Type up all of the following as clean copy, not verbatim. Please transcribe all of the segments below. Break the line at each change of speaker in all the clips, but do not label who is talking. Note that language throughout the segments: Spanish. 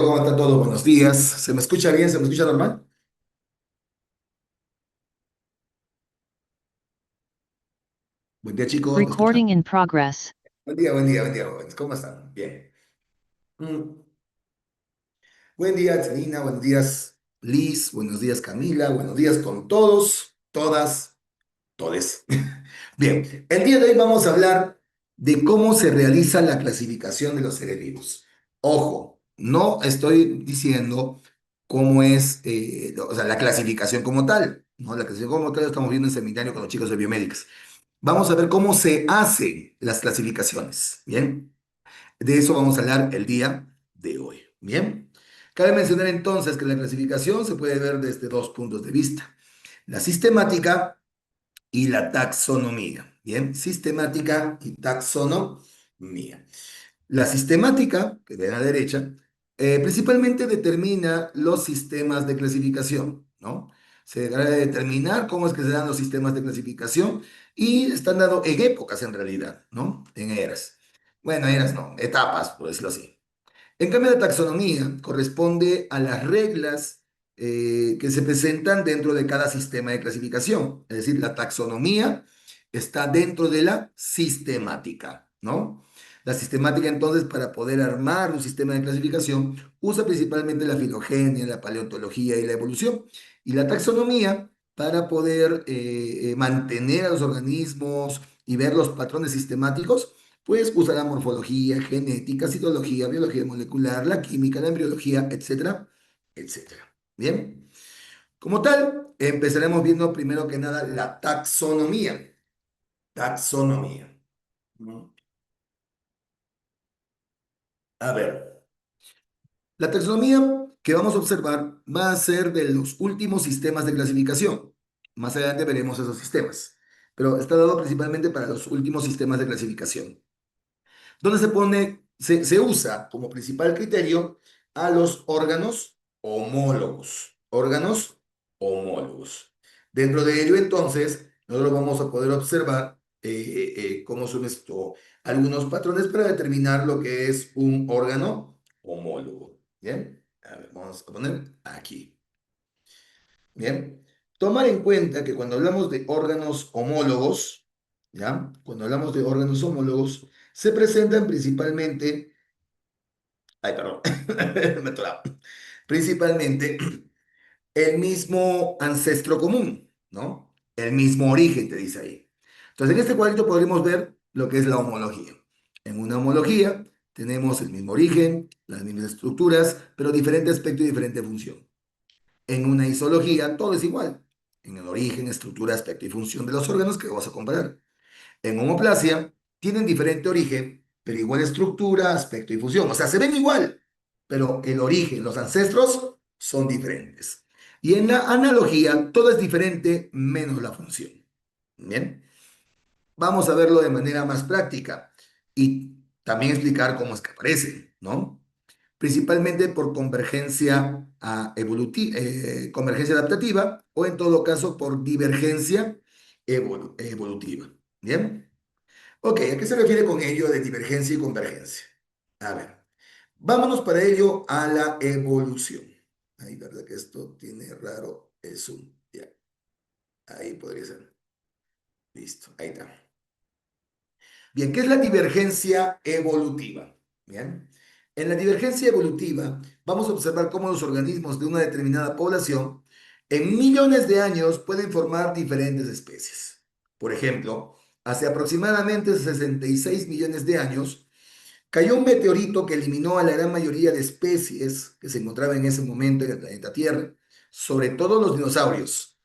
¿Cómo está todo? Buenos días. ¿Se me escucha bien? ¿Se me escucha normal? Buen día, chicos. ¿Me escuchan?
Recording in progress.
Buen día, buen día, buen día, jóvenes. ¿Cómo están? Bien. Mm. Buen día, Janina. Buenos días, Liz. Buenos días, Camila. Buenos días con todos, todas, todes. Bien. El día de hoy vamos a hablar de cómo se realiza la clasificación de los seres vivos. Ojo, no estoy diciendo cómo es, o sea, la clasificación como tal. No, la clasificación como tal la estamos viendo en seminario con los chicos de biomédicas. Vamos a ver cómo se hacen las clasificaciones. Bien, de eso vamos a hablar el día de hoy. Bien, cabe mencionar entonces que la clasificación se puede ver desde dos puntos de vista: la sistemática y la taxonomía. Bien, sistemática y taxonomía. La sistemática, que ve a la derecha, principalmente determina los sistemas de clasificación, ¿no? Se debe determinar cómo es que se dan los sistemas de clasificación y están dados en épocas en realidad, ¿no? En eras. Bueno, eras no, etapas, por decirlo así. En cambio, la taxonomía corresponde a las reglas que se presentan dentro de cada sistema de clasificación. Es decir, la taxonomía está dentro de la sistemática, ¿no? La sistemática, entonces, para poder armar un sistema de clasificación, usa principalmente la filogenia, la paleontología y la evolución. Y la taxonomía, para poder mantener a los organismos y ver los patrones sistemáticos, pues usará morfología, genética, citología, biología molecular, la química, la embriología, etcétera, etcétera. Bien, como tal, empezaremos viendo primero que nada la taxonomía. Taxonomía. ¿No? A ver, la taxonomía que vamos a observar va a ser de los últimos sistemas de clasificación. Más adelante veremos esos sistemas, pero está dado principalmente para los últimos sistemas de clasificación, donde se usa como principal criterio a los órganos homólogos. Órganos homólogos. Dentro de ello, entonces, nosotros vamos a poder observar cómo son algunos patrones para determinar lo que es un órgano homólogo. Bien, a ver, vamos a poner aquí. Bien, tomar en cuenta que cuando hablamos de órganos homólogos, ¿ya? Cuando hablamos de órganos homólogos, se presentan principalmente, ay, perdón, me he atorado. Principalmente el mismo ancestro común, ¿no? El mismo origen, te dice ahí. Entonces, en este cuadrito podremos ver lo que es la homología. En una homología tenemos el mismo origen, las mismas estructuras, pero diferente aspecto y diferente función. En una histología todo es igual, en el origen, estructura, aspecto y función de los órganos que vamos a comparar. En homoplasia tienen diferente origen, pero igual estructura, aspecto y función. O sea, se ven igual, pero el origen, los ancestros son diferentes. Y en la analogía todo es diferente menos la función. Bien, vamos a verlo de manera más práctica y también explicar cómo es que aparecen, ¿no? Principalmente por convergencia, convergencia adaptativa o en todo caso por divergencia evolutiva. ¿Bien? Ok, ¿a qué se refiere con ello de divergencia y convergencia? A ver, vámonos para ello a la evolución. Ahí, ¿verdad que esto tiene raro el zoom? Ya, ahí podría ser. Listo, ahí está. Bien, ¿qué es la divergencia evolutiva? Bien, en la divergencia evolutiva vamos a observar cómo los organismos de una determinada población en millones de años pueden formar diferentes especies. Por ejemplo, hace aproximadamente 66 millones de años cayó un meteorito que eliminó a la gran mayoría de especies que se encontraban en ese momento en el planeta Tierra, sobre todo los dinosaurios.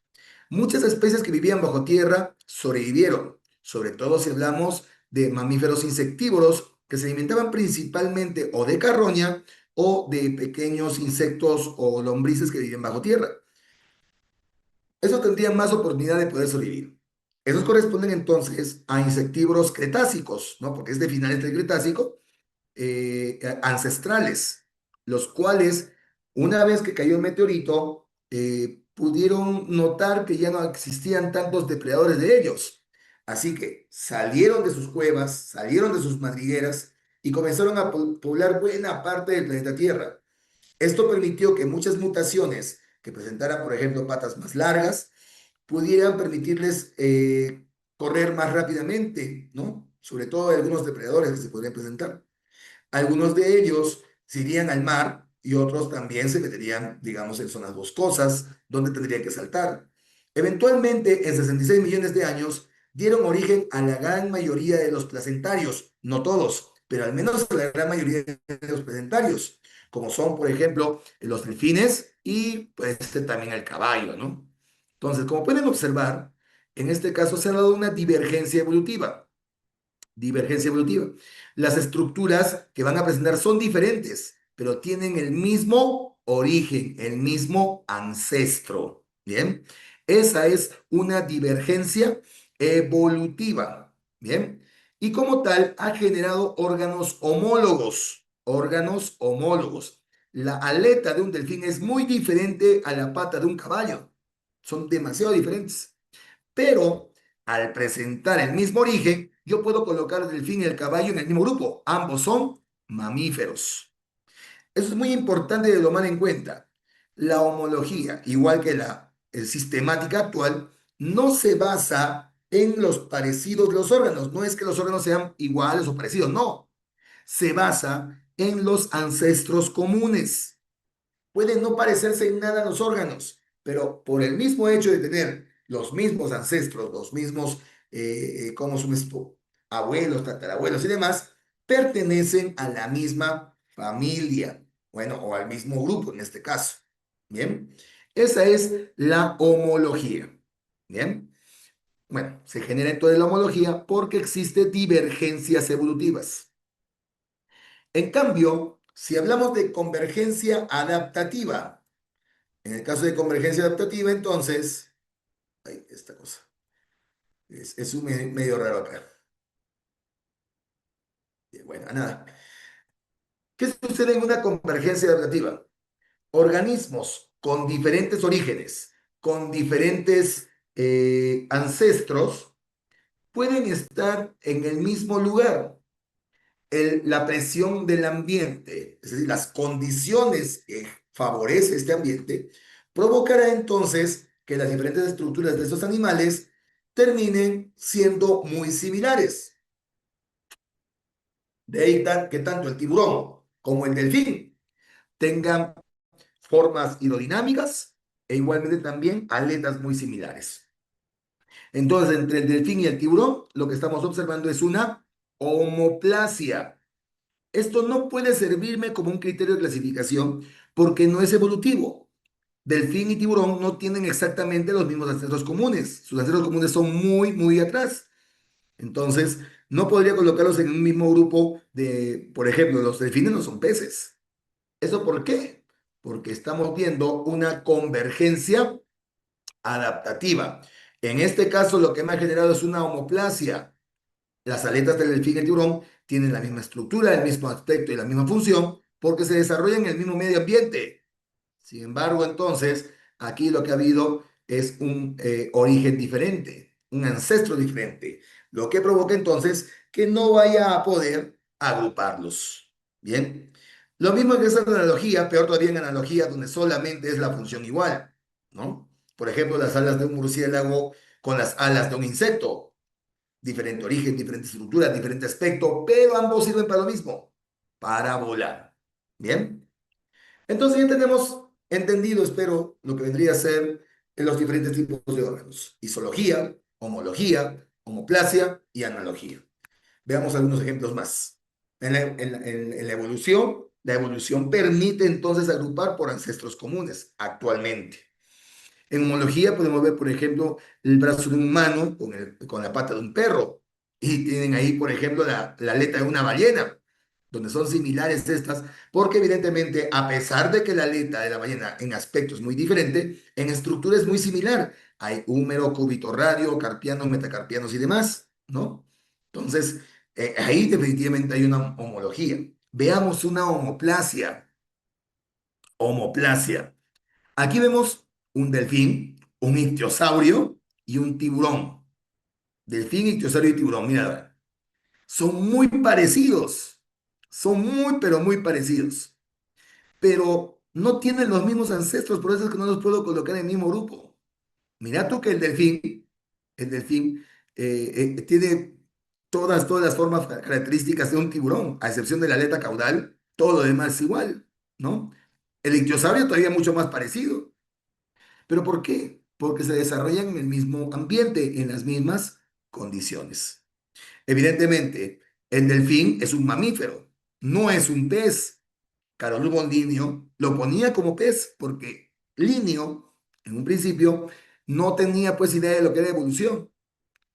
Muchas especies que vivían bajo tierra sobrevivieron, sobre todo si hablamos de mamíferos insectívoros que se alimentaban principalmente o de carroña o de pequeños insectos o lombrices que vivían bajo tierra. Esos tendrían más oportunidad de poder sobrevivir. Esos corresponden entonces a insectívoros cretácicos, ¿no? Porque es de finales del Cretácico, ancestrales, los cuales, una vez que cayó el meteorito, pudieron notar que ya no existían tantos depredadores de ellos. Así que salieron de sus cuevas, salieron de sus madrigueras y comenzaron a poblar buena parte del planeta Tierra. Esto permitió que muchas mutaciones que presentaran, por ejemplo, patas más largas, pudieran permitirles correr más rápidamente, ¿no? Sobre todo algunos depredadores que se podrían presentar. Algunos de ellos se irían al mar y otros también se meterían, digamos, en zonas boscosas donde tendrían que saltar. Eventualmente, en 66 millones de años, dieron origen a la gran mayoría de los placentarios, no todos, pero al menos a la gran mayoría de los placentarios, como son, por ejemplo, los delfines y pues también el caballo, ¿no? Entonces, como pueden observar, en este caso se ha dado una divergencia evolutiva. Divergencia evolutiva. Las estructuras que van a presentar son diferentes, pero tienen el mismo origen, el mismo ancestro. Bien, esa es una divergencia evolutiva. Bien, y como tal ha generado órganos homólogos. Órganos homólogos. La aleta de un delfín es muy diferente a la pata de un caballo. Son demasiado diferentes. Pero al presentar el mismo origen, yo puedo colocar el delfín y el caballo en el mismo grupo. Ambos son mamíferos. Eso es muy importante de tomar en cuenta. La homología, igual que la sistemática actual, no se basa en los parecidos de los órganos. No es que los órganos sean iguales o parecidos, no. Se basa en los ancestros comunes. Pueden no parecerse en nada a los órganos, pero por el mismo hecho de tener los mismos ancestros, los mismos, como su mismo abuelos, tatarabuelos y demás, pertenecen a la misma familia, bueno, o al mismo grupo en este caso. Bien, esa es la homología. Bien, bueno, se genera entonces la homología porque existen divergencias evolutivas. En cambio, si hablamos de convergencia adaptativa, en el caso de convergencia adaptativa, entonces, ay, esta cosa, es un medio raro acá. Bueno, nada. ¿Qué sucede en una convergencia adaptativa? Organismos con diferentes orígenes, con diferentes ancestros, pueden estar en el mismo lugar. La presión del ambiente, es decir, las condiciones que favorece este ambiente, provocará entonces que las diferentes estructuras de estos animales terminen siendo muy similares. De ahí que tanto el tiburón como el delfín tengan formas hidrodinámicas e igualmente también aletas muy similares. Entonces, entre el delfín y el tiburón, lo que estamos observando es una homoplasia. Esto no puede servirme como un criterio de clasificación porque no es evolutivo. Delfín y tiburón no tienen exactamente los mismos ancestros comunes. Sus ancestros comunes son muy, muy atrás. Entonces, no podría colocarlos en un mismo grupo de, por ejemplo, los delfines no son peces. ¿Eso por qué? Porque estamos viendo una convergencia adaptativa. En este caso, lo que me ha generado es una homoplasia. Las aletas del delfín y el tiburón tienen la misma estructura, el mismo aspecto y la misma función porque se desarrollan en el mismo medio ambiente. Sin embargo, entonces, aquí lo que ha habido es un origen diferente, un ancestro diferente, lo que provoca entonces que no vaya a poder agruparlos. Bien, lo mismo que esa analogía, peor todavía en analogía donde solamente es la función igual, ¿no? Por ejemplo, las alas de un murciélago con las alas de un insecto, diferente origen, diferente estructura, diferente aspecto, pero ambos sirven para lo mismo, para volar. Bien, entonces ya tenemos entendido, espero, lo que vendría a ser en los diferentes tipos de órganos: isología, homología, homoplasia y analogía. Veamos algunos ejemplos más. En la evolución, la evolución permite entonces agrupar por ancestros comunes actualmente. En homología podemos ver, por ejemplo, el brazo de un humano con la pata de un perro. Y tienen ahí, por ejemplo, la aleta de una ballena, donde son similares estas, porque evidentemente, a pesar de que la aleta de la ballena en aspecto es muy diferente, en estructura es muy similar. Hay húmero, cúbito radio, carpianos, metacarpianos y demás, ¿no? Entonces, ahí definitivamente hay una homología. Veamos una homoplasia. Homoplasia. Aquí vemos un delfín, un ictiosaurio y un tiburón. Delfín, ictiosaurio y tiburón, mira, son muy parecidos. Son muy, pero muy parecidos. Pero no tienen los mismos ancestros, por eso es que no los puedo colocar en el mismo grupo. Mira tú que el delfín tiene todas las formas características de un tiburón, a excepción de la aleta caudal, todo lo demás es igual, ¿no? El ictiosaurio todavía mucho más parecido. ¿Pero por qué? Porque se desarrollan en el mismo ambiente, en las mismas condiciones. Evidentemente, el delfín es un mamífero, no es un pez. Carol Drummond Linneo lo ponía como pez porque Linneo, en un principio, no tenía pues idea de lo que era evolución.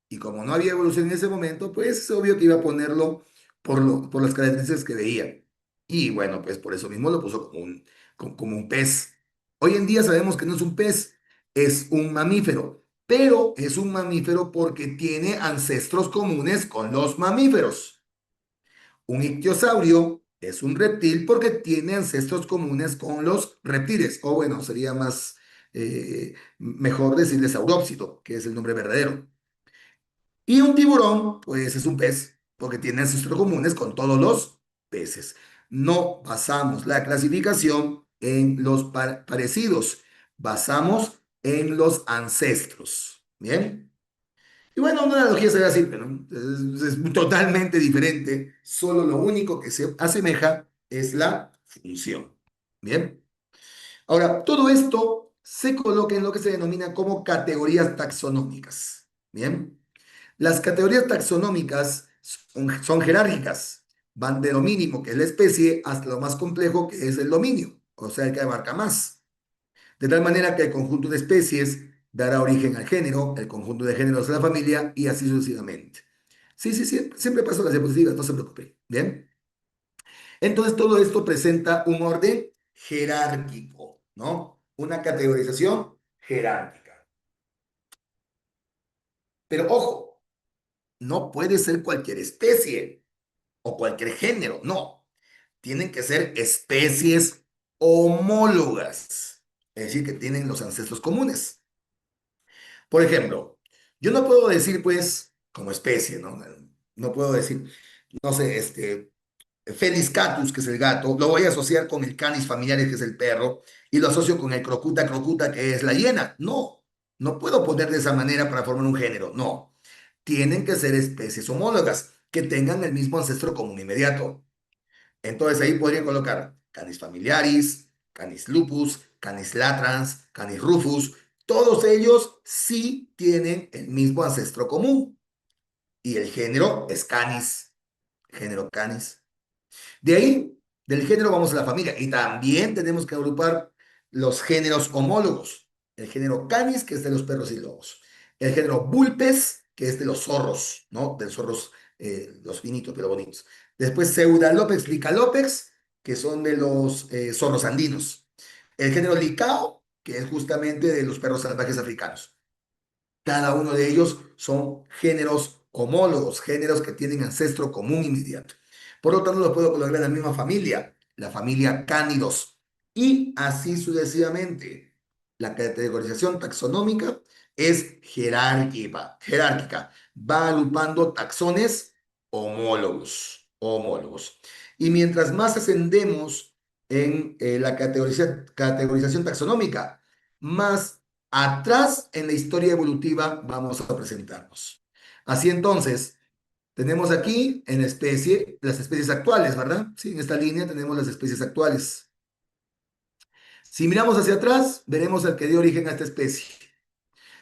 Y como no había evolución en ese momento, pues es obvio que iba a ponerlo por las características que veía. Y bueno, pues por eso mismo lo puso como un pez. Hoy en día sabemos que no es un pez, es un mamífero, pero es un mamífero porque tiene ancestros comunes con los mamíferos. Un ictiosaurio es un reptil porque tiene ancestros comunes con los reptiles, o bueno, sería más mejor decirle saurópsido, que es el nombre verdadero. Y un tiburón, pues es un pez, porque tiene ancestros comunes con todos los peces. No basamos la clasificación en los parecidos, basamos en los ancestros. ¿Bien? Y bueno, una analogía sería simple, ¿no? Es totalmente diferente, solo lo único que se asemeja es la función. ¿Bien? Ahora, todo esto se coloca en lo que se denomina como categorías taxonómicas. ¿Bien? Las categorías taxonómicas son jerárquicas, van de lo mínimo, que es la especie, hasta lo más complejo, que es el dominio, o sea, el que abarca más. De tal manera que el conjunto de especies dará origen al género, el conjunto de géneros a la familia y así sucesivamente. Sí, sí, sí, siempre paso las diapositivas, no se preocupe. Bien. Entonces, todo esto presenta un orden jerárquico, ¿no? Una categorización jerárquica. Pero ojo, no puede ser cualquier especie o cualquier género, no. Tienen que ser especies homólogas, es decir, que tienen los ancestros comunes. Por ejemplo, yo no puedo decir, pues, como especie, ¿no? No puedo decir, no sé, Felis catus, que es el gato, lo voy a asociar con el canis familiaris, que es el perro, y lo asocio con el crocuta crocuta, que es la hiena. No, no puedo poner de esa manera para formar un género, no. Tienen que ser especies homólogas, que tengan el mismo ancestro común inmediato. Entonces ahí podrían colocar Canis familiaris, Canis lupus, Canis latrans, Canis rufus. Todos ellos sí tienen el mismo ancestro común. Y el género es Canis, género Canis. De ahí, del género vamos a la familia. Y también tenemos que agrupar los géneros homólogos. El género Canis, que es de los perros y lobos. El género Vulpes, que es de los zorros, ¿no? De los zorros, los finitos pero bonitos. Después Pseudalopex, Licalopex, que son de los zorros andinos. El género Licao, que es justamente de los perros salvajes africanos. Cada uno de ellos son géneros homólogos, géneros que tienen ancestro común inmediato. Por lo tanto, los puedo colocar en la familia Cánidos, y así sucesivamente. La categorización taxonómica es jerárquica, va agrupando taxones homólogos. Y mientras más ascendemos en la categorización taxonómica, más atrás en la historia evolutiva vamos a presentarnos. Así entonces, tenemos aquí en la especie, las especies actuales, ¿verdad? Sí, en esta línea tenemos las especies actuales. Si miramos hacia atrás, veremos el que dio origen a esta especie.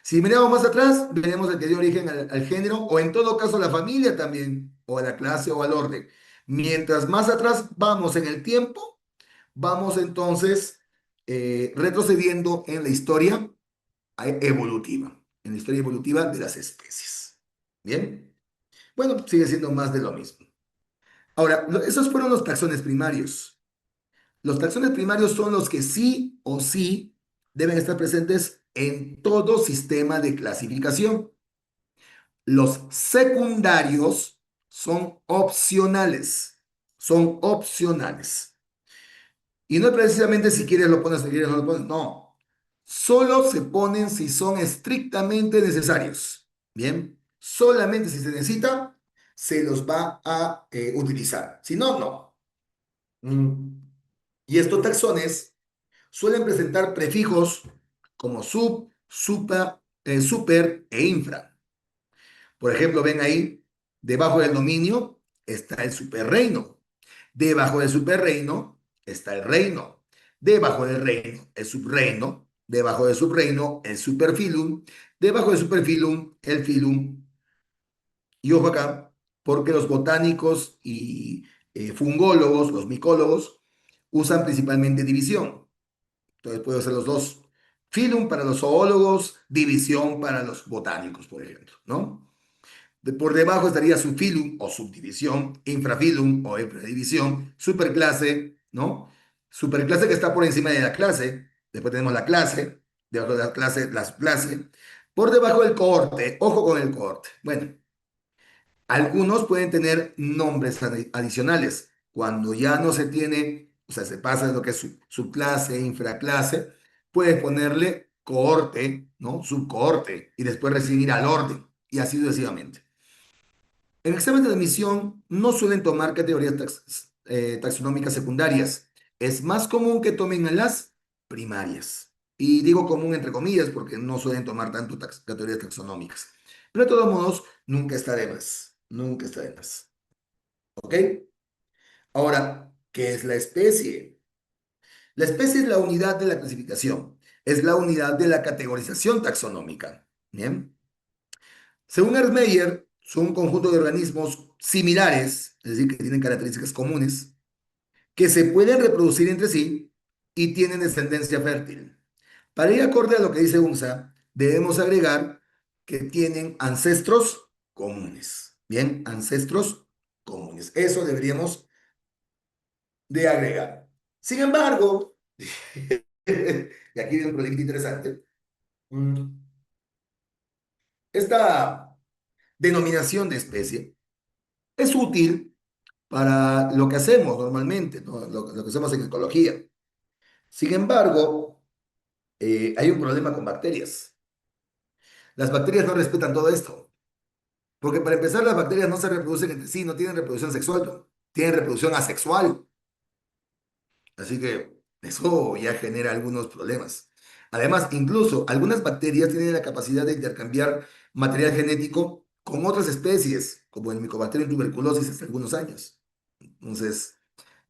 Si miramos más atrás, veremos el que dio origen al género, o en todo caso a la familia también, o a la clase o al orden. Mientras más atrás vamos en el tiempo, vamos entonces retrocediendo en la historia evolutiva, en la historia evolutiva de las especies. ¿Bien? Bueno, sigue siendo más de lo mismo. Ahora, esos fueron los taxones primarios. Los taxones primarios son los que sí o sí deben estar presentes en todo sistema de clasificación. Los secundarios son opcionales. Son opcionales. Y no es precisamente si quieres lo pones, si quieres no lo pones. No. Solo se ponen si son estrictamente necesarios. Bien. Solamente si se necesita, se los va a utilizar. Si no, no. Mm. Y estos taxones suelen presentar prefijos como sub, super e infra. Por ejemplo, ven ahí, debajo del dominio está el superreino. Debajo del superreino está el reino. Debajo del reino, el subreino. Debajo del subreino, el superfilum. Debajo del superfilum, el filum. Y ojo acá, porque los botánicos y fungólogos, los micólogos, usan principalmente división. Entonces puedo hacer los dos. Filum para los zoólogos, división para los botánicos, por ejemplo, ¿no? Por debajo estaría subfilum o subdivisión, infrafilum o infradivisión, superclase, ¿no? Superclase que está por encima de la clase. Después tenemos la clase, debajo de la clase, la subclase. Por debajo del cohorte, ojo con el cohorte. Bueno, algunos pueden tener nombres adicionales. Cuando ya no se tiene, o sea, se pasa de lo que es subclase, infraclase, puedes ponerle cohorte, ¿no? Subcohorte, y después recibir al orden, y así sucesivamente. En el examen de admisión no suelen tomar categorías taxonómicas secundarias. Es más común que tomen a las primarias. Y digo común entre comillas porque no suelen tomar tanto categorías taxonómicas. Pero de todos modos, nunca está de más. Nunca está de más. ¿Ok? Ahora, ¿qué es la especie? La especie es la unidad de la clasificación. Es la unidad de la categorización taxonómica. ¿Bien? Según Ernst Mayr, son un conjunto de organismos similares, es decir, que tienen características comunes, que se pueden reproducir entre sí y tienen descendencia fértil. Para ir acorde a lo que dice UNSA, debemos agregar que tienen ancestros comunes. Bien, ancestros comunes. Eso deberíamos de agregar. Sin embargo, y aquí viene un proyecto interesante, mm, esta denominación de especie es útil para lo que hacemos normalmente, ¿no? Lo que hacemos en ecología. Sin embargo, hay un problema con bacterias. Las bacterias no respetan todo esto, porque para empezar las bacterias no se reproducen entre sí, no tienen reproducción sexual, no. Tienen reproducción asexual. Así que eso ya genera algunos problemas. Además, incluso algunas bacterias tienen la capacidad de intercambiar material genético con otras especies, como el Mycobacterium tuberculosis hasta algunos años. Entonces,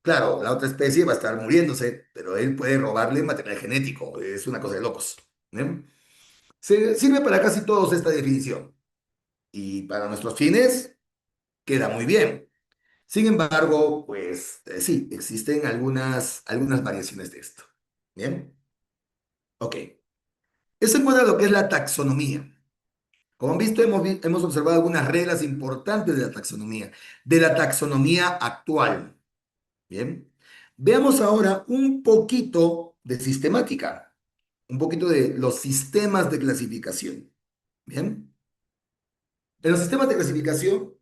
claro, la otra especie va a estar muriéndose, pero él puede robarle material genético. Es una cosa de locos. ¿Eh? Sirve para casi todos esta definición. Y para nuestros fines queda muy bien. Sin embargo, pues sí, existen algunas variaciones de esto. Bien, ok. Eso en cuanto a lo que es la taxonomía. Como han visto, hemos observado algunas reglas importantes de la taxonomía actual. Bien, veamos ahora un poquito de sistemática, un poquito de los sistemas de clasificación. Bien, en los sistemas de clasificación,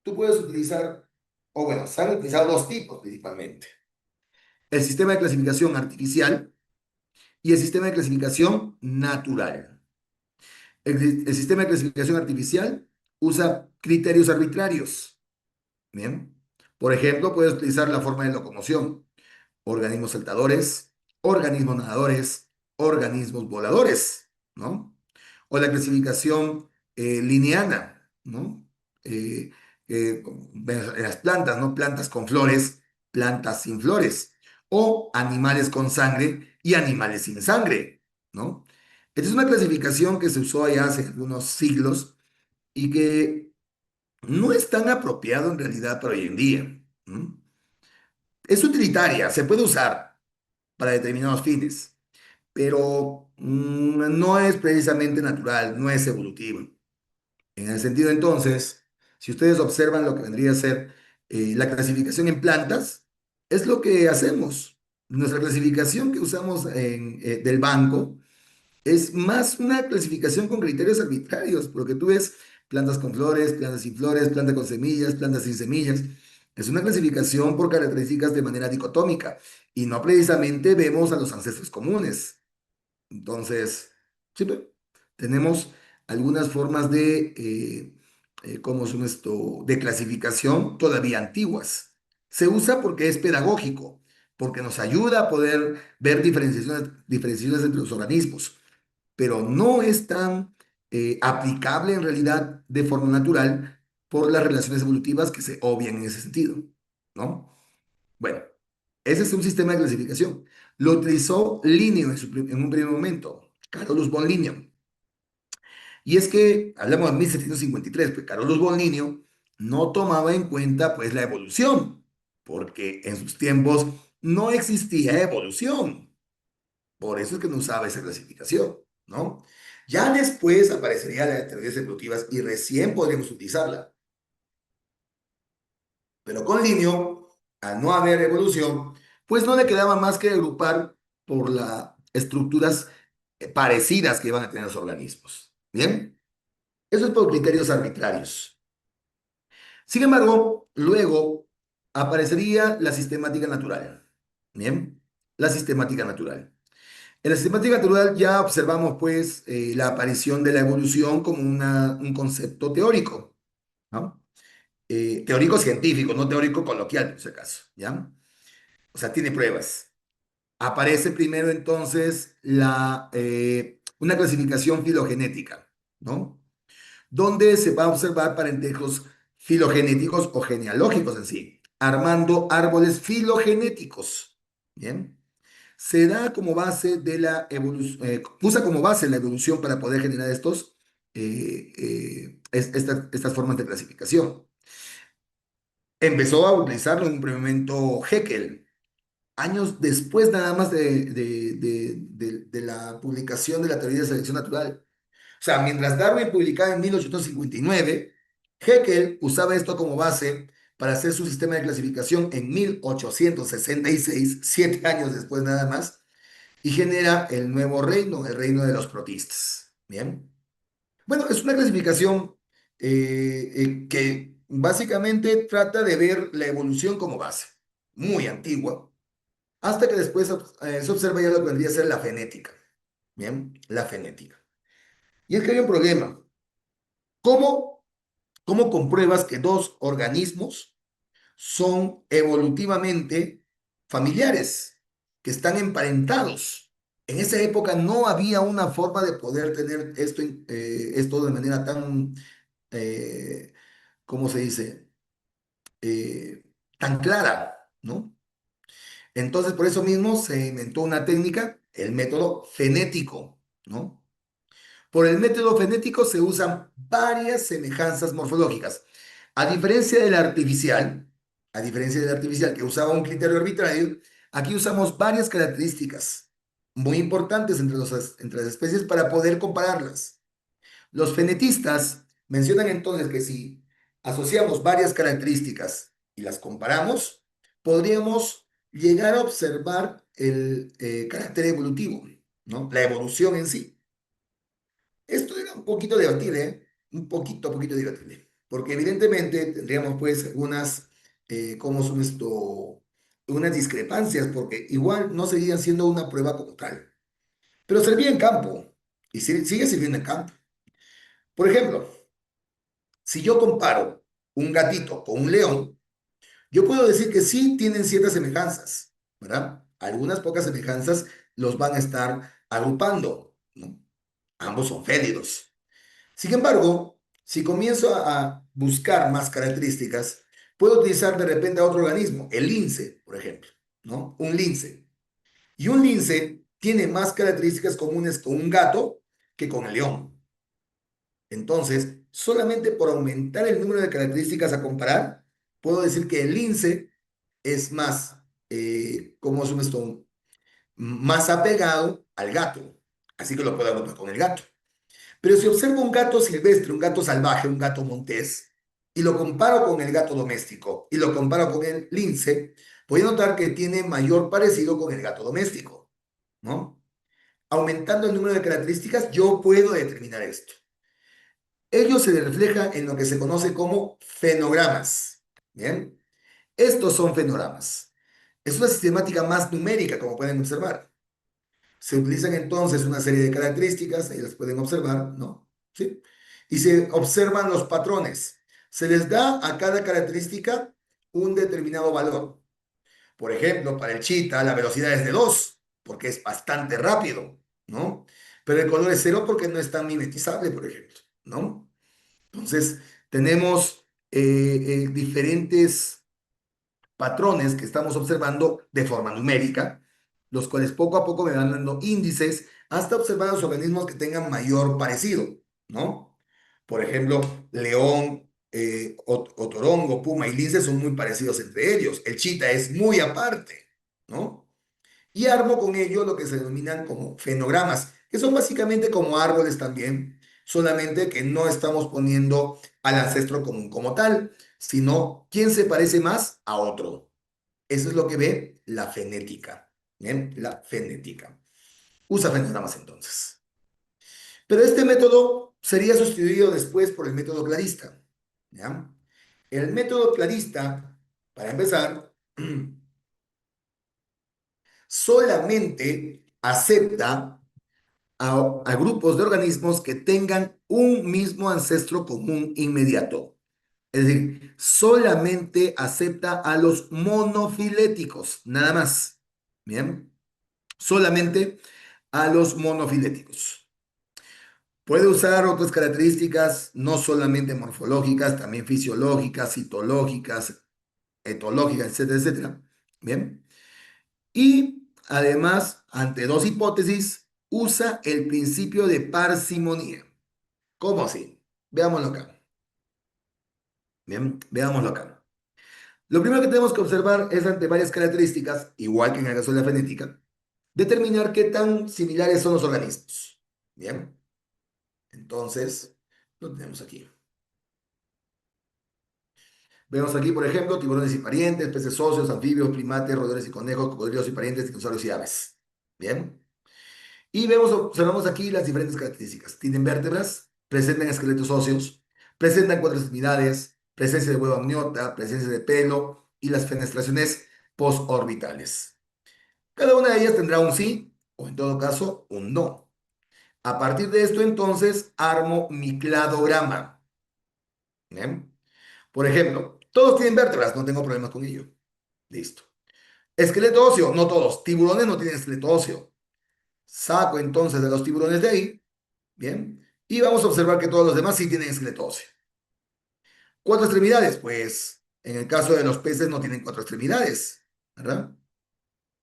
tú puedes utilizar, o bueno, se han utilizado dos tipos principalmente. El sistema de clasificación artificial y el sistema de clasificación natural. El sistema de clasificación artificial usa criterios arbitrarios. Bien. Por ejemplo, puedes utilizar la forma de locomoción, organismos saltadores, organismos nadadores, organismos voladores, ¿no? O la clasificación lineana, ¿no? Eh, las plantas, ¿no? Plantas con flores, plantas sin flores, o animales con sangre y animales sin sangre, ¿no? Esta es una clasificación que se usó ya hace algunos siglos y que no es tan apropiado en realidad para hoy en día. ¿No? Es utilitaria, se puede usar para determinados fines, pero no es precisamente natural, no es evolutivo. En el sentido entonces, si ustedes observan lo que vendría a ser la clasificación en plantas, es lo que hacemos. Nuestra clasificación que usamos del banco es más una clasificación con criterios arbitrarios, porque tú ves plantas con flores, plantas sin flores, plantas con semillas, plantas sin semillas. Es una clasificación por características de manera dicotómica y no precisamente vemos a los ancestros comunes. Entonces, sí, tenemos algunas formas ¿cómo son esto? De clasificación todavía antiguas. Se usa porque es pedagógico, porque nos ayuda a poder ver diferenciaciones entre los organismos, pero no es tan aplicable en realidad de forma natural por las relaciones evolutivas que se obvian en ese sentido, ¿no? Bueno, ese es un sistema de clasificación. Lo utilizó Linneo en un primer momento, Carolus von Linneo. Y es que, hablamos de 1753, pues Carolus von Linneo no tomaba en cuenta pues la evolución, porque en sus tiempos no existía evolución. Por eso es que no usaba esa clasificación, ¿no? Ya después aparecería la de teorías evolutivas y recién podríamos utilizarla. Pero con Linneo, al no haber evolución, pues no le quedaba más que agrupar por las estructuras parecidas que iban a tener los organismos. ¿Bien? Eso es por criterios arbitrarios. Sin embargo, luego aparecería la sistemática natural. ¿Bien? La sistemática natural. En la sistemática natural ya observamos pues la aparición de la evolución como un concepto teórico, ¿no? Teórico científico, no teórico coloquial, por si acaso, ¿ya? O sea, tiene pruebas. Aparece primero entonces una clasificación filogenética, ¿no? Donde se va a observar parentescos filogenéticos o genealógicos en sí, armando árboles filogenéticos, ¿bien? Se da como base de la evolución, usa como base la evolución para poder generar estas formas de clasificación. Empezó a utilizarlo en un primer momento Haeckel, años después nada más de la publicación de la teoría de selección natural. O sea, mientras Darwin publicaba en 1859, Haeckel usaba esto como base para hacer su sistema de clasificación en 1866, 7 años después nada más, y genera el nuevo reino, el reino de los protistas. Bien. Bueno, es una clasificación que básicamente trata de ver la evolución como base, muy antigua, hasta que después se observa ya lo que vendría a ser la genética. Bien, la genética. Y es que hay un problema. ¿Cómo, cómo compruebas que dos organismos son evolutivamente familiares, que están emparentados? En esa época no había una forma de poder tener esto de manera tan, eh, ¿cómo se dice? Tan clara, ¿no? Entonces, por eso mismo se inventó una técnica, el método fenético, ¿no? Por el método fenético se usan varias semejanzas morfológicas. A diferencia del artificial que usaba un criterio arbitrario, aquí usamos varias características muy importantes entre las especies para poder compararlas. Los fenetistas mencionan entonces que si asociamos varias características y las comparamos, podríamos llegar a observar el carácter evolutivo, ¿no? La evolución en sí. Esto era un poquito debatible, ¿eh? Un poquito debatible, porque evidentemente tendríamos pues ¿cómo son esto? Unas discrepancias, porque igual no seguían siendo una prueba como tal, pero servía en campo y sigue sirviendo en campo. Por ejemplo, si yo comparo un gatito con un león, yo puedo decir que sí tienen ciertas semejanzas, ¿verdad? Algunas pocas semejanzas los van a estar agrupando, ¿no? Ambos son félidos. Sin embargo, si comienzo a buscar más características, puedo utilizar de repente a otro organismo, el lince, por ejemplo, ¿no? Un lince. Y un lince tiene más características comunes con un gato que con el león. Entonces, solamente por aumentar el número de características a comparar, puedo decir que el lince es más, ¿cómo es esto? Más apegado al gato. Así que lo puedo agrupar con el gato. Pero si observo un gato silvestre, un gato salvaje, un gato montés, y lo comparo con el gato doméstico y lo comparo con el lince, voy a notar que tiene mayor parecido con el gato doméstico, ¿no? Aumentando el número de características, yo puedo determinar esto. Ello se refleja en lo que se conoce como fenogramas. ¿Bien? Estos son fenogramas. Es una sistemática más numérica, como pueden observar. Se utilizan entonces una serie de características, ahí las pueden observar, ¿no? ¿Sí? Y se observan los patrones. Se les da a cada característica un determinado valor. Por ejemplo, para el chita la velocidad es de 2 porque es bastante rápido, ¿no? Pero el color es cero porque no es tan mimetizable, por ejemplo, ¿no? Entonces, tenemos diferentes patrones que estamos observando de forma numérica, los cuales poco a poco me van dando índices hasta observar los organismos que tengan mayor parecido, ¿no? Por ejemplo, león, otorongo, puma y lince son muy parecidos entre ellos. El chita es muy aparte, ¿no? Y armo con ello lo que se denominan como fenogramas, que son básicamente como árboles también, solamente que no estamos poniendo al ancestro común como tal, sino quién se parece más a otro. Eso es lo que ve la fenética. ¿Bien? La fenética. Usa fenogramas entonces. Pero este método sería sustituido después por el método clarista. ¿Ya? El método clarista, para empezar, solamente acepta a grupos de organismos que tengan un mismo ancestro común inmediato. Es decir, solamente acepta a los monofiléticos, nada más. Bien, solamente a los monofiléticos. Puede usar otras características, no solamente morfológicas, también fisiológicas, citológicas, etológicas, etcétera, etcétera. Bien. Y además, ante dos hipótesis, usa el principio de parsimonía. ¿Cómo así? Veámoslo acá. Bien, veámoslo acá. Lo primero que tenemos que observar es ante varias características, igual que en el caso de la fenética, determinar qué tan similares son los organismos. Bien, entonces, lo tenemos aquí. Vemos aquí, por ejemplo, tiburones y parientes, peces óseos, anfibios, primates, roedores y conejos, cocodrilos y parientes, dinosaurios y aves. Bien. Y vemos, observamos aquí las diferentes características. Tienen vértebras, presentan esqueletos óseos, presentan cuatro extremidades, presencia de huevo amniota, presencia de pelo y las fenestraciones postorbitales. Cada una de ellas tendrá un sí o en todo caso un no. A partir de esto entonces armo mi cladograma. ¿Bien? Por ejemplo, todos tienen vértebras, no tengo problemas con ello. Listo. Esqueleto óseo, no todos. Tiburones no tienen esqueleto óseo. Saco entonces de los tiburones de ahí. Bien. Y vamos a observar que todos los demás sí tienen esqueleto óseo. Cuatro extremidades, pues en el caso de los peces no tienen cuatro extremidades, ¿verdad?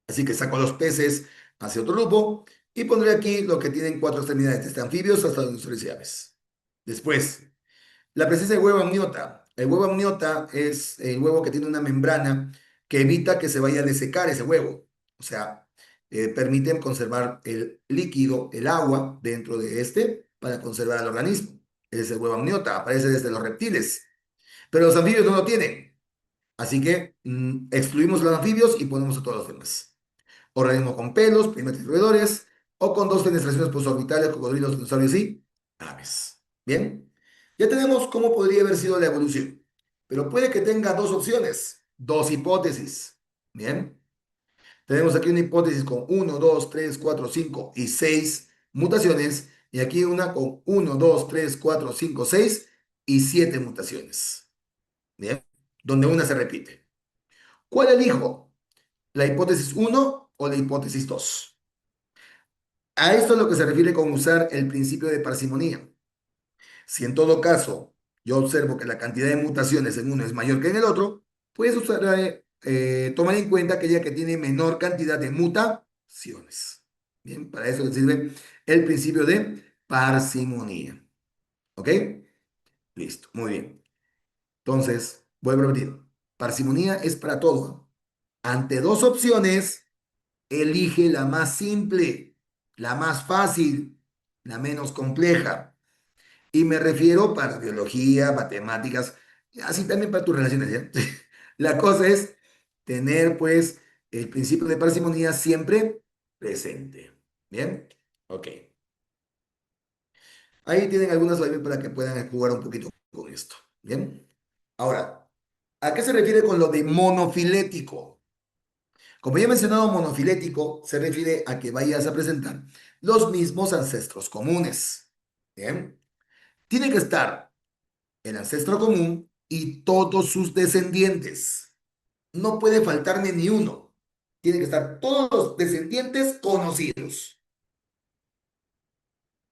Así que saco los peces hacia otro grupo y pondré aquí lo que tienen cuatro extremidades, desde anfibios hasta dinosaurios y aves. Después, la presencia de huevo amniota. El huevo amniota es el huevo que tiene una membrana que evita que se vaya a desecar ese huevo. O sea, permiten conservar el líquido, el agua dentro de este para conservar el organismo. Es el huevo amniota, aparece desde los reptiles. Pero los anfibios no lo tienen. Así que excluimos los anfibios y ponemos a todos los demás. Organismos con pelos, primates y roedores, o con dos fenestraciones postorbitales, cocodrilos, dinosaurios y aves. Bien, ya tenemos cómo podría haber sido la evolución, pero puede que tenga dos opciones, dos hipótesis. Bien, tenemos aquí una hipótesis con uno, 2, 3, 4, 5 y 6 mutaciones, y aquí una con uno, 2, 3, 4, 5, 6 y 7 mutaciones. Bien, donde una se repite. ¿Cuál elijo? ¿La hipótesis uno o la hipótesis 2? A esto es lo que se refiere con usar el principio de parsimonía. Si en todo caso yo observo que la cantidad de mutaciones en uno es mayor que en el otro, puedes usar, tomar en cuenta aquella que tiene menor cantidad de mutaciones. Bien, para eso le sirve el principio de parsimonía. ¿Ok? Listo, muy bien. Entonces, vuelvo a repetir. Parsimonía es para todo. Ante dos opciones, elige la más simple, la más fácil, la menos compleja. Y me refiero para biología, matemáticas, así también para tus relaciones, ¿ya? La cosa es tener, pues, el principio de parsimonía siempre presente. ¿Bien? Ok. Ahí tienen algunas sliders para que puedan jugar un poquito con esto. ¿Bien? Ahora, ¿a qué se refiere con lo de monofilético? Como ya he mencionado, monofilético se refiere a que vayas a presentar los mismos ancestros comunes. ¿Bien? Tiene que estar el ancestro común y todos sus descendientes. no puede faltarme ni uno. Tienen que estar todos los descendientes conocidos.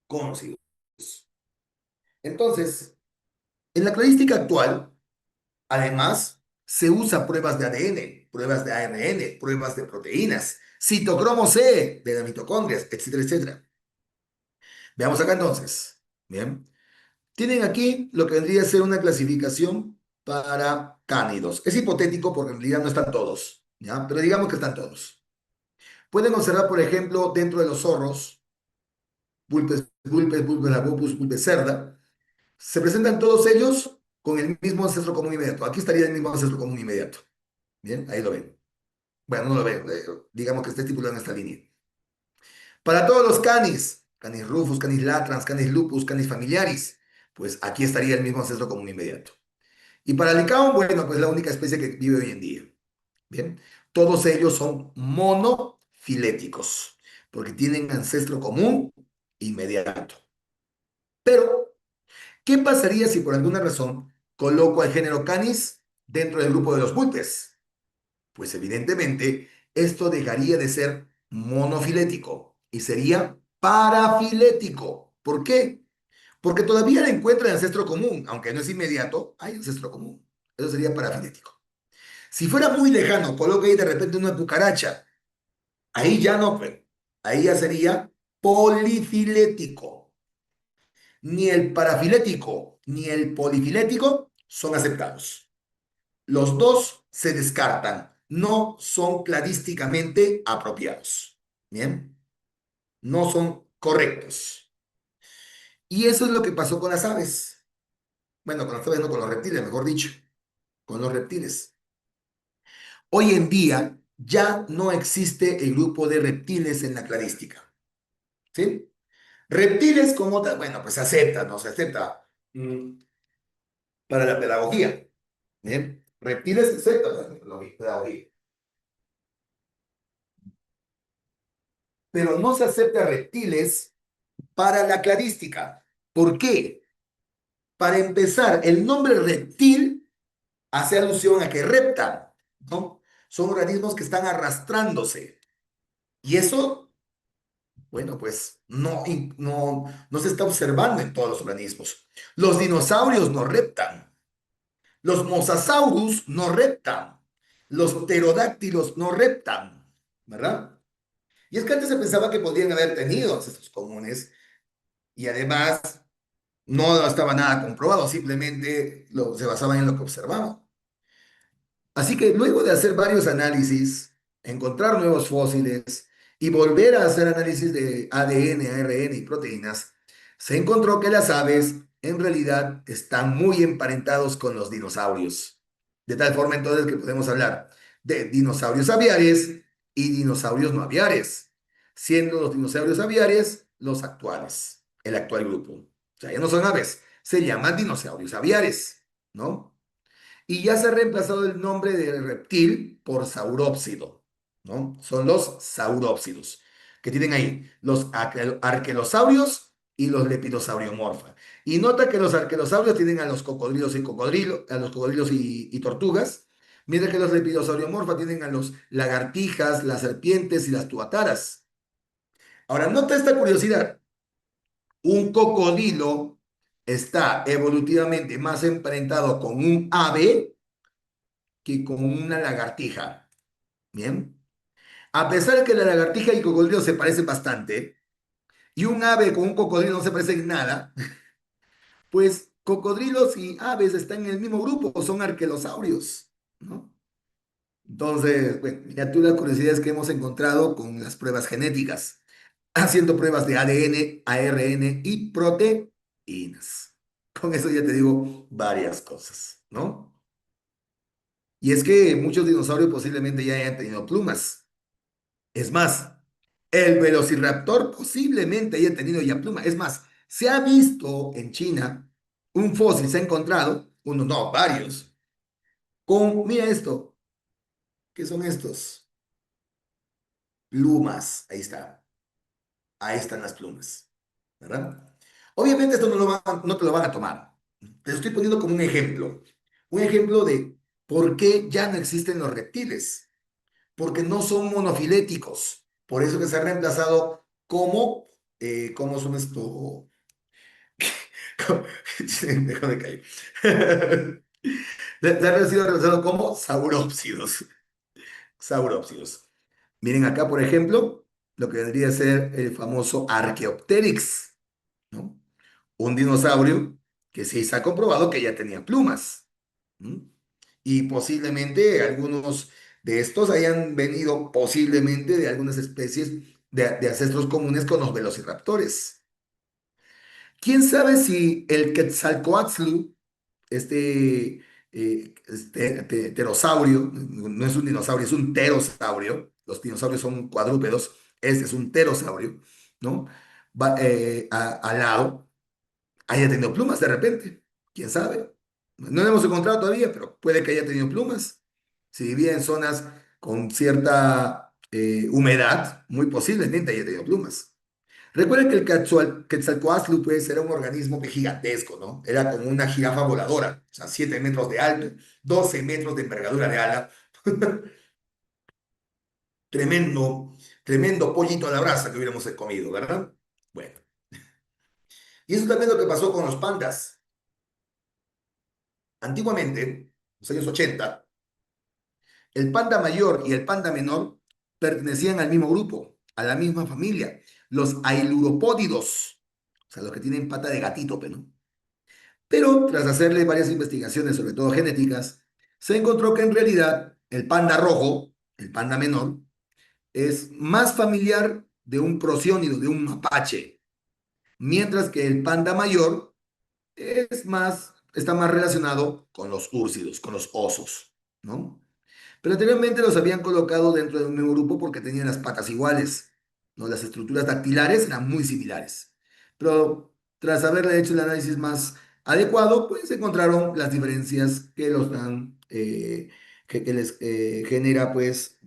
Conocidos. Entonces, en la cladística actual, además, se usa pruebas de ADN, pruebas de ARN, pruebas de proteínas, citocromo C de las mitocondrias, etcétera, etcétera. Veamos acá entonces. Bien. Tienen aquí lo que vendría a ser una clasificación para cánidos. Es hipotético porque en realidad no están todos, ¿ya? Pero digamos que están todos. Pueden observar, por ejemplo, dentro de los zorros, Vulpes labopus, Vulpes cerda, se presentan todos ellos con el mismo ancestro común inmediato. Aquí estaría el mismo ancestro común inmediato. Bien, ahí lo ven. Bueno, no lo ven, digamos que está estipulado en esta línea. Para todos los canis, Canis rufus, Canis latrans, Canis lupus, Canis familiaris, pues aquí estaría el mismo ancestro común inmediato. Y para el Licaon, bueno, pues la única especie que vive hoy en día. Bien, todos ellos son monofiléticos, porque tienen ancestro común inmediato. Pero, ¿qué pasaría si por alguna razón coloco al género Canis dentro del grupo de los pulpes? Pues evidentemente esto dejaría de ser monofilético y sería parafilético. ¿Por qué? Porque todavía le encuentra el ancestro común, aunque no es inmediato, hay ancestro común. Eso sería parafilético. Si fuera muy lejano, coloca ahí de repente una cucaracha, ahí ya no, pues, ahí ya sería polifilético. Ni el parafilético ni el polifilético son aceptados. Los dos se descartan, no son cladísticamente apropiados. Bien, no son correctos. Y eso es lo que pasó con las aves. Bueno, con las aves no, con los reptiles, mejor dicho, con los reptiles. Hoy en día ya no existe el grupo de reptiles en la cladística, ¿sí? Reptiles como tal, bueno, pues se acepta, ¿no? Se acepta para la pedagogía, ¿bien? Reptiles se acepta para la pedagogía, pero no se acepta reptiles para la cladística. ¿Por qué? Para empezar, el nombre reptil hace alusión a que reptan, ¿no? Son organismos que están arrastrándose. Y eso, bueno, pues no se está observando en todos los organismos. Los dinosaurios no reptan. Los mosasaurus no reptan. Los pterodáctilos no reptan, ¿verdad? Y es que antes se pensaba que podían haber tenido ancestros comunes y además no estaba nada comprobado, simplemente se basaban en lo que observaban. Así que luego de hacer varios análisis, encontrar nuevos fósiles y volver a hacer análisis de ADN, ARN y proteínas, se encontró que las aves en realidad están muy emparentados con los dinosaurios. De tal forma entonces que podemos hablar de dinosaurios aviares y dinosaurios no aviares, siendo los dinosaurios aviares los actuales, el actual grupo. O sea, ya no son aves, se llaman dinosaurios aviares, ¿no? Y ya se ha reemplazado el nombre del reptil por saurópsido, ¿no? Son los saurópsidos, que tienen ahí los arquelosaurios y los lepidosauriomorfa. Y nota que los arquelosaurios tienen a los cocodrilos y a los cocodrilos y tortugas, mientras que los lepidosauriomorfa tienen a los lagartijas, las serpientes y las tuataras. Ahora, nota esta curiosidad. Un cocodrilo está evolutivamente más emparentado con un ave que con una lagartija. Bien. A pesar de que la lagartija y el cocodrilo se parecen bastante, y un ave con un cocodrilo no se parecen en nada, pues cocodrilos y aves están en el mismo grupo, son arquelosaurios, ¿no? Entonces, bueno, ya tú las curiosidades que hemos encontrado con las pruebas genéticas, haciendo pruebas de ADN, ARN y proteínas. Con eso ya te digo varias cosas, ¿no? Y es que muchos dinosaurios posiblemente ya hayan tenido plumas. Es más, el velociraptor posiblemente haya tenido ya pluma. Es más, se ha visto en China un fósil, se ha encontrado, uno, no, varios, con, mira esto, ¿qué son estos? Plumas, ahí están las plumas, ¿verdad? Obviamente esto no te lo van a tomar. Te lo estoy poniendo como un ejemplo de ¿Por qué ya no existen los reptiles? Porque no son monofiléticos. Por eso que se ha reemplazado como, ¿cómo son esto? Déjame caer. Se ha sido reemplazado como saurópsidos. Saurópsidos. Miren acá, por ejemplo, lo que vendría a ser el famoso Archaeopteryx, ¿no? Un dinosaurio que sí se ha comprobado que ya tenía plumas. ¿M? Y posiblemente algunos de estos hayan venido posiblemente de algunas especies de ancestros comunes con los velociraptores. ¿Quién sabe si el Quetzalcóatl, este pterosaurio, no es un dinosaurio, es un pterosaurio, los dinosaurios son cuadrúpedos, este es un pterosaurio, ¿no? Alado, haya tenido plumas de repente, quién sabe. No lo hemos encontrado todavía, pero puede que haya tenido plumas. Si vivía en zonas con cierta humedad, muy posiblemente haya tenido plumas. Recuerden que el Quetzalcóatl pues, era un organismo gigantesco, ¿no? Era como una jirafa voladora, o sea, 7 metros de alto, 12 metros de envergadura de ala. Tremendo, tremendo pollito a la brasa que hubiéramos comido, ¿verdad? Bueno, y eso también es lo que pasó con los pandas. Antiguamente, en los años 80, el panda mayor y el panda menor pertenecían al mismo grupo, a la misma familia, los ailuropódidos, o sea, los que tienen pata de gatito, pero, ¿no? Pero tras hacerle varias investigaciones, sobre todo genéticas, se encontró que en realidad el panda rojo, el panda menor, es más familiar de un prosiónido, de un mapache, mientras que el panda mayor está más relacionado con los úrsidos, con los osos, ¿no? Pero anteriormente los habían colocado dentro de un mismo grupo porque tenían las patas iguales, ¿no? Las estructuras dactilares eran muy similares. Pero tras haberle hecho el análisis más adecuado, pues encontraron las diferencias que los dan, que les genera pues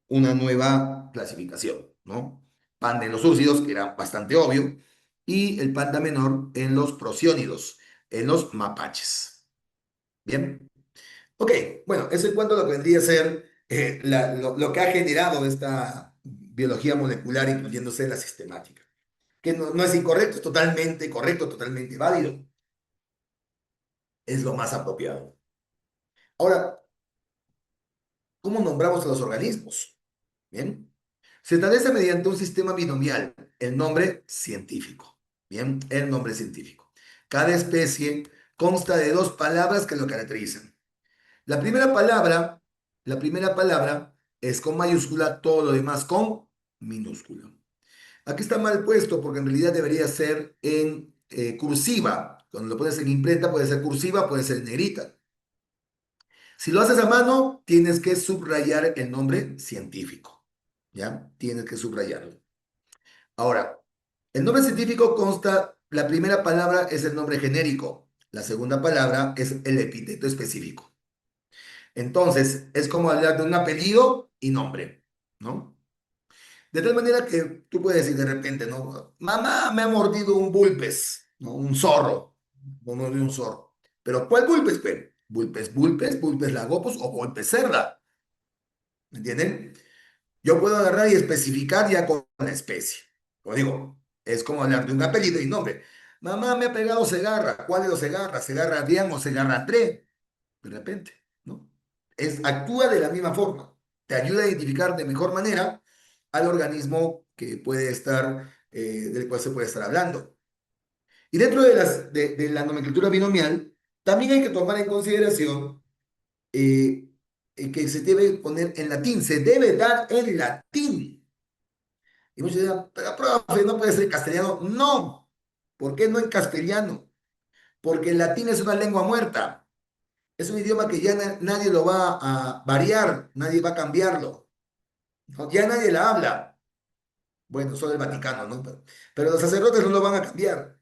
una nueva clasificación, ¿no? Panda en los úrsidos, que era bastante obvio, y el panda menor en los prosiónidos, en los mapaches. Bien. Ok, bueno, eso en cuanto a lo que vendría a ser lo que ha generado esta biología molecular, incluyéndose la sistemática, que no es incorrecto, es totalmente correcto, totalmente válido, es lo más apropiado. Ahora, ¿cómo nombramos a los organismos? Bien, se establece mediante un sistema binomial, el nombre científico. Bien, el nombre científico. Cada especie consta de dos palabras que lo caracterizan. La primera palabra, la primera palabra es con mayúscula, todo lo demás con minúscula. Aquí está mal puesto porque en realidad debería ser en cursiva. Cuando lo pones en imprenta puede ser cursiva, puede ser en negrita. Si lo haces a mano, tienes que subrayar el nombre científico. ¿Ya? Tienes que subrayarlo. Ahora, el nombre científico consta, la primera palabra es el nombre genérico, la segunda palabra es el epíteto específico. Entonces, es como hablar de un apellido y nombre, ¿no? De tal manera que tú puedes decir de repente, ¿no? Mamá, me ha mordido un vulpes, ¿no? Un zorro, me mordió un zorro. Pero ¿cuál vulpes, pe? Vulpes, vulpes, vulpes lagopus o vulpes cerda, ¿me entienden? Yo puedo agarrar y especificar ya con la especie. Como digo, es como hablar de un apellido y nombre. Mamá me ha pegado Segarra. ¿Cuál de los Segarra? ¿Segarra Adrián o Segarra André? De repente, ¿no? Actúa de la misma forma, te ayuda a identificar de mejor manera al organismo que puede estar, del cual se puede estar hablando. Y dentro de la nomenclatura binomial, también hay que tomar en consideración eh, que se debe poner en latín, se debe dar en latín. Y muchos dirán, pero profe, no puede ser castellano. No, ¿por qué no en castellano? Porque el latín es una lengua muerta. Es un idioma que ya nadie lo va a variar, nadie va a cambiarlo, ¿no? Ya nadie la habla. Bueno, solo el Vaticano, ¿no? Pero los sacerdotes no lo van a cambiar.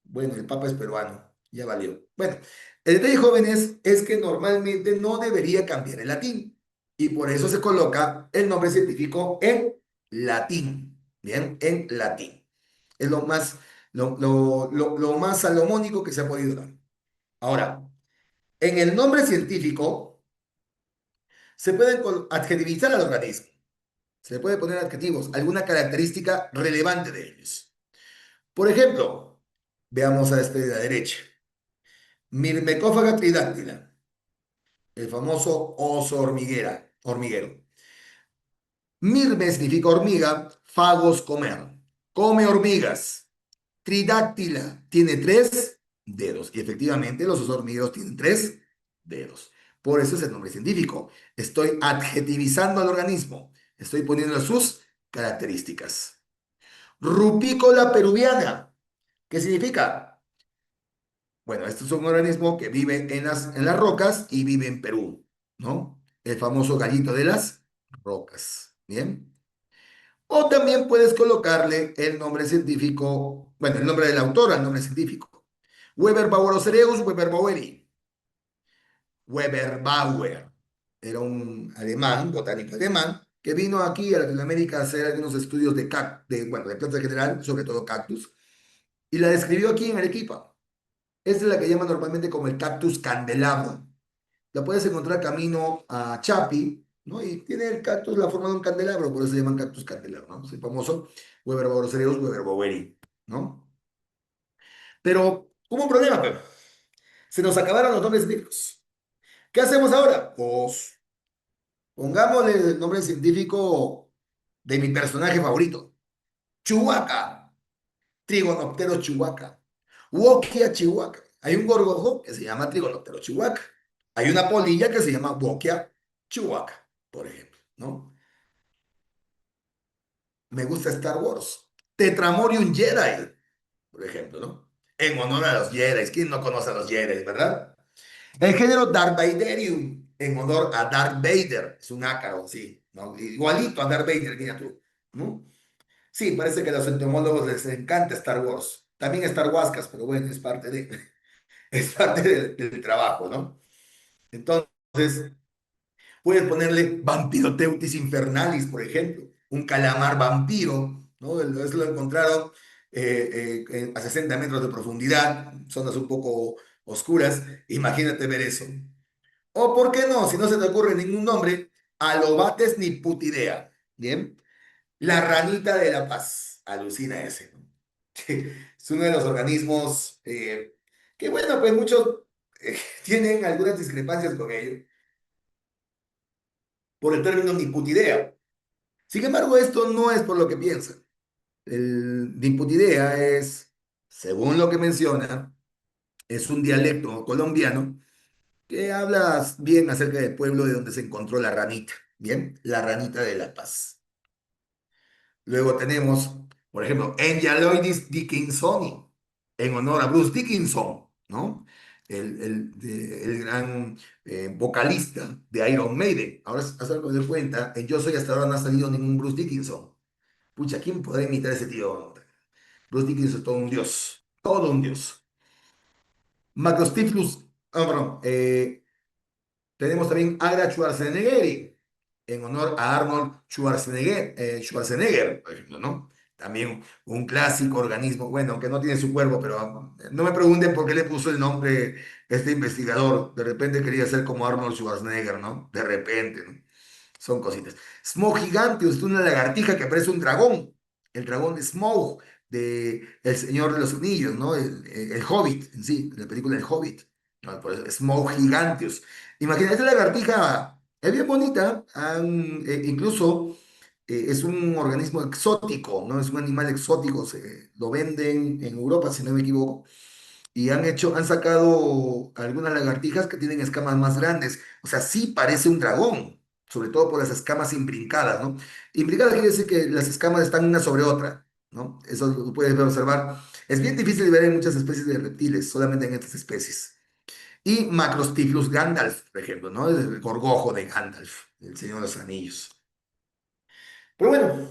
Bueno, el Papa es peruano, ya valió. Bueno, el detalle, jóvenes, es que normalmente no debería cambiar el latín. Y por eso se coloca el nombre científico en latín. Bien, en latín. Es lo más salomónico que se ha podido dar. Ahora, En el nombre científico se pueden adjetivizar al organismo. Se le puede poner adjetivos, alguna característica relevante de ellos. Por ejemplo, veamos a este de la derecha. Myrmecófaga tridáctila, el famoso oso hormiguero. Mirme significa hormiga, fagos comer. Come hormigas. Tridáctila tiene tres dedos. Y efectivamente los osos hormigueros tienen tres dedos. Por eso es el nombre científico. Estoy adjetivizando al organismo. Estoy poniendo sus características. Rupícola peruviana. ¿Qué significa? Bueno, este es un organismo que vive en las rocas y vive en Perú, ¿no? El famoso gallito de las rocas. Bien. O también puedes colocarle el nombre científico, bueno, el nombre del autor al nombre científico. Weber Bauerocereus, Weber Baueri. Weber Bauer era un alemán, botánico alemán, que vino aquí a Latinoamérica a hacer algunos estudios bueno, de plantas en general, sobre todo cactus, y la describió aquí en Arequipa. Esta es la que llaman normalmente como el cactus candelabro. La puedes encontrar camino a Chapi, ¿no? Y tiene el cactus la forma de un candelabro, por eso se llaman cactus candelabro, ¿no? Es el famoso Weber Baurocereus, Weber Baueri, ¿no? Pero hubo un problema, pero se nos acabaron los nombres científicos. ¿Qué hacemos ahora? Pues pongámosle el nombre científico de mi personaje favorito, Chewbacca, Trigonoptero Chewbacca, Wokia Chewbacca. Hay un gorgojo que se llama Trigonoptero Chewbacca. Hay una polilla que se llama Wokia Chewbacca, por ejemplo, ¿no? Me gusta Star Wars. Tetramorium Jedi, por ejemplo, ¿no? En honor a los Jedi. ¿Quién no conoce a los Jedi, verdad? El género Darth Vaderium, en honor a Darth Vader. Es un ácaro, sí, ¿no? Igualito a Darth Vader, mira tú, ¿no? Sí, parece que a los entomólogos les encanta Star Wars. También Star Wars, pero bueno, es parte del trabajo, ¿no? Entonces, puedes ponerle Vampiroteutis infernalis, por ejemplo, un calamar vampiro, ¿no? Eso lo encontraron a 60 metros de profundidad, zonas un poco oscuras. Imagínate ver eso. O, ¿por qué no? Si no se te ocurre ningún nombre, Alobates ni putidea. Bien. La ranita de la paz. Alucina ese, ¿no? Es uno de los organismos que, bueno, pues muchos tienen algunas discrepancias con ello por el término niputidea. Sin embargo, esto no es por lo que piensan. El niputidea es, según lo que menciona, es un dialecto colombiano que habla bien acerca del pueblo de donde se encontró la ranita. Bien, la ranita de la paz. Luego tenemos, por ejemplo, Angelo Dickinsoni, en honor a Bruce Dickinson, ¿no? El gran vocalista de Iron Maiden. Ahora, haz algo de cuenta, en Yo Soy hasta ahora no ha salido ningún Bruce Dickinson. Pucha, ¿quién podrá imitar a ese tío? Bruce Dickinson es todo un dios, todo un dios. Macrostiflus, perdón, tenemos también Agra Schwarzenegger, en honor a Arnold Schwarzenegger, por ejemplo, ¿no? También un clásico organismo, bueno, que no tiene su cuerpo, pero no me pregunten por qué le puso el nombre este investigador. De repente quería ser como Arnold Schwarzenegger, ¿no? De repente, ¿no? Son cositas. Smoke Giganteus es una lagartija que parece un dragón. El dragón de Smoke, de El Señor de los Anillos, ¿no? El Hobbit, en sí, la película El Hobbit. ¿No? Por eso, Smoke Giganteus. Imagínate, esta lagartija es bien bonita, incluso es un organismo exótico, ¿no? Es un animal exótico, lo venden en Europa, si no me equivoco, y han sacado algunas lagartijas que tienen escamas más grandes. O sea, sí parece un dragón, sobre todo por las escamas imbrincadas, ¿no? Imbrincadas quiere decir que las escamas están una sobre otra, ¿no? Eso lo puedes observar. Es bien difícil de ver en muchas especies de reptiles, solamente en estas especies. Y Macrostylus Gandalf, por ejemplo, ¿no? El gorgojo de Gandalf, el Señor de los Anillos. Pero bueno,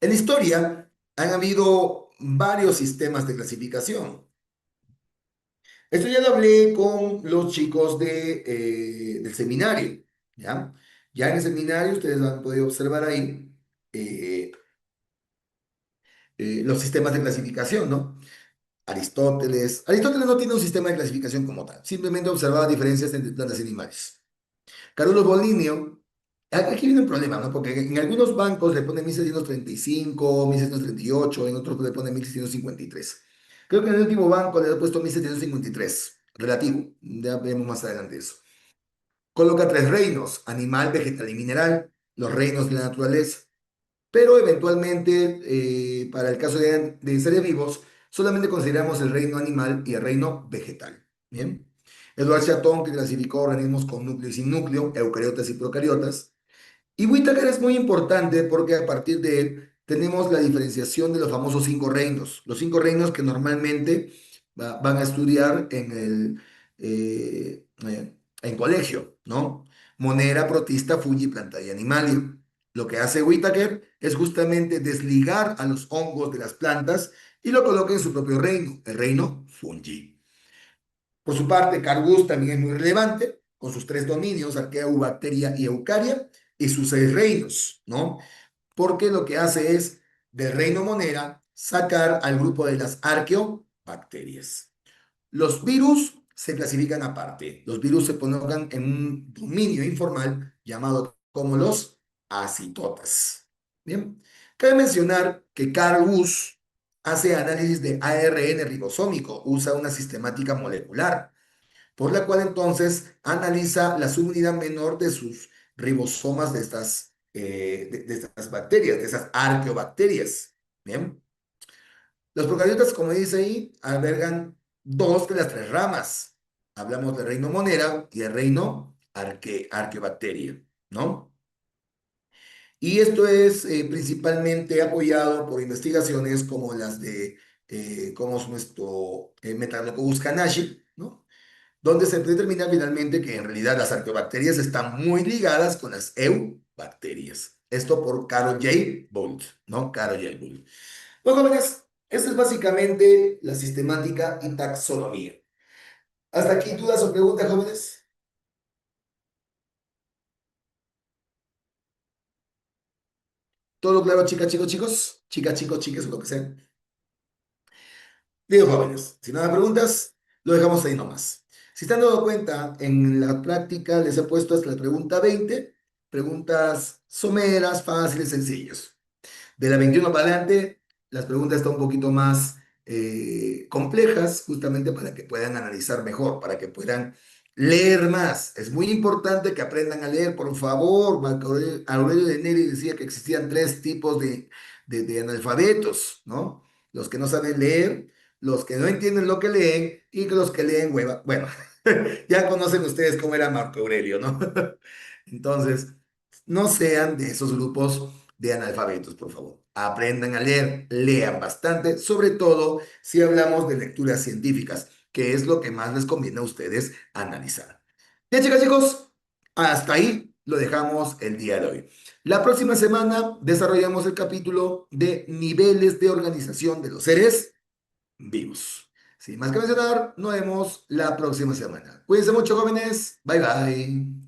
en la historia han habido varios sistemas de clasificación. Esto ya lo hablé con los chicos del seminario, ¿ya? Ya en el seminario ustedes han podido observar ahí eh, los sistemas de clasificación, ¿no? Aristóteles no tiene un sistema de clasificación como tal, simplemente observaba diferencias entre plantas y animales. Carolus Bolinio, aquí viene un problema, ¿no? Porque en algunos bancos le ponen 1735, 1738, en otros le ponen 1753. Creo que en el último banco le he puesto 1753, relativo, ya veremos más adelante eso. Coloca tres reinos, animal, vegetal y mineral, los reinos de la naturaleza, pero eventualmente, para el caso de seres vivos, solamente consideramos el reino animal y el reino vegetal. Bien. Edward Chatton, que clasificó organismos con núcleo y sin núcleo, eucariotas y procariotas. Y Whittaker es muy importante porque a partir de él tenemos la diferenciación de los famosos cinco reinos. Los cinco reinos que normalmente van a estudiar en colegio, ¿no? Monera, protista, fungi, planta y animalia. Lo que hace Whittaker es justamente desligar a los hongos de las plantas y lo coloca en su propio reino, el reino fungi. Por su parte, Carl Gustav también es muy relevante, con sus tres dominios, arquea, bacteria y eucaria, y sus seis reinos, ¿no? Porque lo que hace es, del reino Monera, sacar al grupo de las arqueobacterias. Los virus se clasifican aparte. Los virus se colocan en un dominio informal llamado como los acitotas. Bien. Cabe mencionar que Carl Woese hace análisis de ARN ribosómico, usa una sistemática molecular por la cual entonces analiza la subunidad menor de sus ribosomas de estas bacterias, de esas arqueobacterias. Bien. Los procariotas, como dice ahí, albergan dos de las tres ramas. Hablamos del reino Monera y el reino Arqueobacteria, ¿no? Y esto es principalmente apoyado por investigaciones como las de, como es nuestro Metanococcus canacei, ¿no? Donde se determina finalmente que en realidad las arqueobacterias están muy ligadas con las eubacterias. Esto por Carol J. Bolt, ¿no? Carol J. Bolt. Bueno, jóvenes, esta es básicamente la sistemática y taxonomía. ¿Hasta aquí dudas o preguntas, jóvenes? ¿Todo claro, chicas, chicos, chicos? Chicas, chicos, chicas, o lo que sea. Digo, jóvenes, si no hay preguntas, lo dejamos ahí nomás. Si están dando cuenta, en la práctica les he puesto hasta la pregunta 20, preguntas someras, fáciles, sencillas. De la 21 para adelante, las preguntas están un poquito más complejas, justamente para que puedan analizar mejor, para que puedan leer más. Es muy importante que aprendan a leer, por favor. Marco Aurelio de Neri decía que existían tres tipos de analfabetos, ¿no? Los que no saben leer, los que no entienden lo que leen y los que leen hueva. Bueno, ya conocen ustedes cómo era Marco Aurelio, ¿no? Entonces, no sean de esos grupos de analfabetos, por favor. Aprendan a leer, lean bastante, sobre todo si hablamos de lecturas científicas, que es lo que más les conviene a ustedes analizar. Bien, chicas, chicos, hasta ahí lo dejamos el día de hoy. La próxima semana desarrollamos el capítulo de niveles de organización de los seres vivos. Sin más que mencionar, nos vemos la próxima semana. Cuídense mucho, jóvenes. Bye, bye.